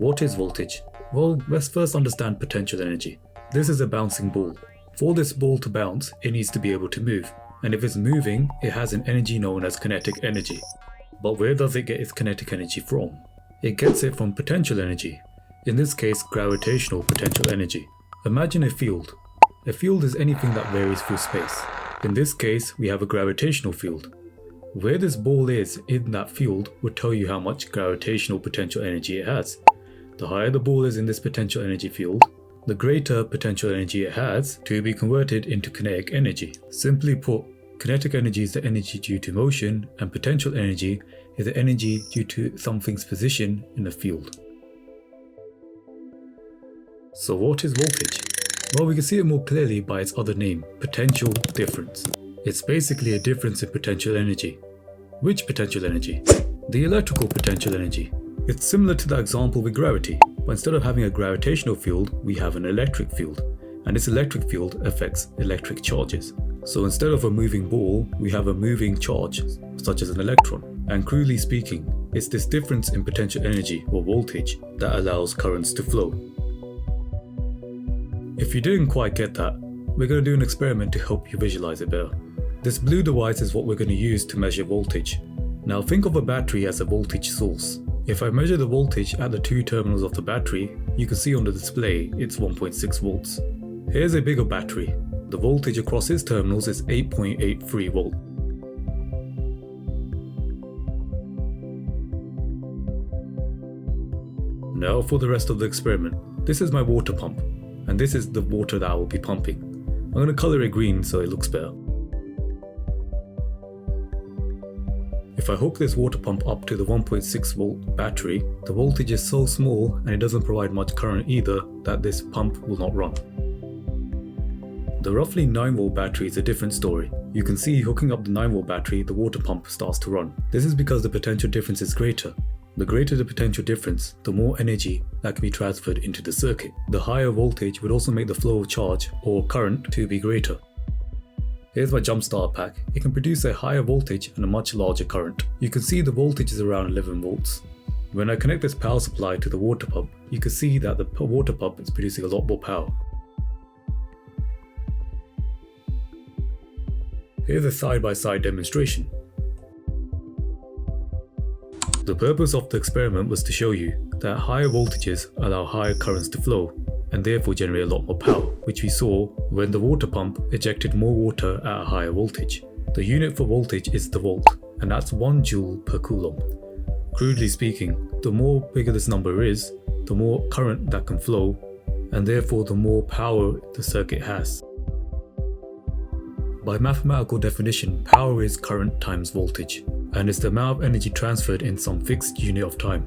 What is voltage? Well, let's first understand potential energy. This is a bouncing ball. For this ball to bounce, it needs to be able to move. And if it's moving, it has an energy known as kinetic energy. But where does it get its kinetic energy from? It gets it from potential energy. In this case, gravitational potential energy. Imagine a field. A field is anything that varies through space. In this case, we have a gravitational field. Where this ball is in that field will tell you how much gravitational potential energy it has. The higher the ball is in this potential energy field, the greater potential energy it has to be converted into kinetic energy. Simply put, kinetic energy is the energy due to motion, and potential energy is the energy due to something's position in the field. So what is voltage? Well, we can see it more clearly by its other name, potential difference. It's basically a difference in potential energy. Which potential energy? The electrical potential energy. It's similar to the example with gravity, but instead of having a gravitational field, we have an electric field, and this electric field affects electric charges. So instead of a moving ball, we have a moving charge, such as an electron. And crudely speaking, it's this difference in potential energy, or voltage, that allows currents to flow. If you didn't quite get that, we're going to do an experiment to help you visualize it better. This blue device is what we're going to use to measure voltage. Now think of a battery as a voltage source. If I measure the voltage at the two terminals of the battery, you can see on the display it's 1.6 volts. Here's a bigger battery. The voltage across its terminals is 8.83 volt. Now for the rest of the experiment. This is my water pump, and this is the water that I will be pumping. I'm going to color it green so it looks better. If I hook this water pump up to the 1.6 volt battery, the voltage is so small and it doesn't provide much current either that this pump will not run. The roughly 9 volt battery is a different story. You can see hooking up the 9 volt battery, the water pump starts to run. This is because the potential difference is greater. The greater the potential difference, the more energy that can be transferred into the circuit. The higher voltage would also make the flow of charge or current to be greater. Here's my jump starter pack. It can produce a higher voltage and a much larger current. You can see the voltage is around 11 volts. When I connect this power supply to the water pump, you can see that the water pump is producing a lot more power. Here's a side-by-side demonstration. The purpose of the experiment was to show you that higher voltages allow higher currents to flow and therefore generate a lot more power, which we saw when the water pump ejected more water at a higher voltage. The unit for voltage is the volt, and that's 1 joule per coulomb. Crudely speaking, the more bigger this number is, the more current that can flow, and therefore the more power the circuit has. By mathematical definition, power is current times voltage, and it's the amount of energy transferred in some fixed unit of time.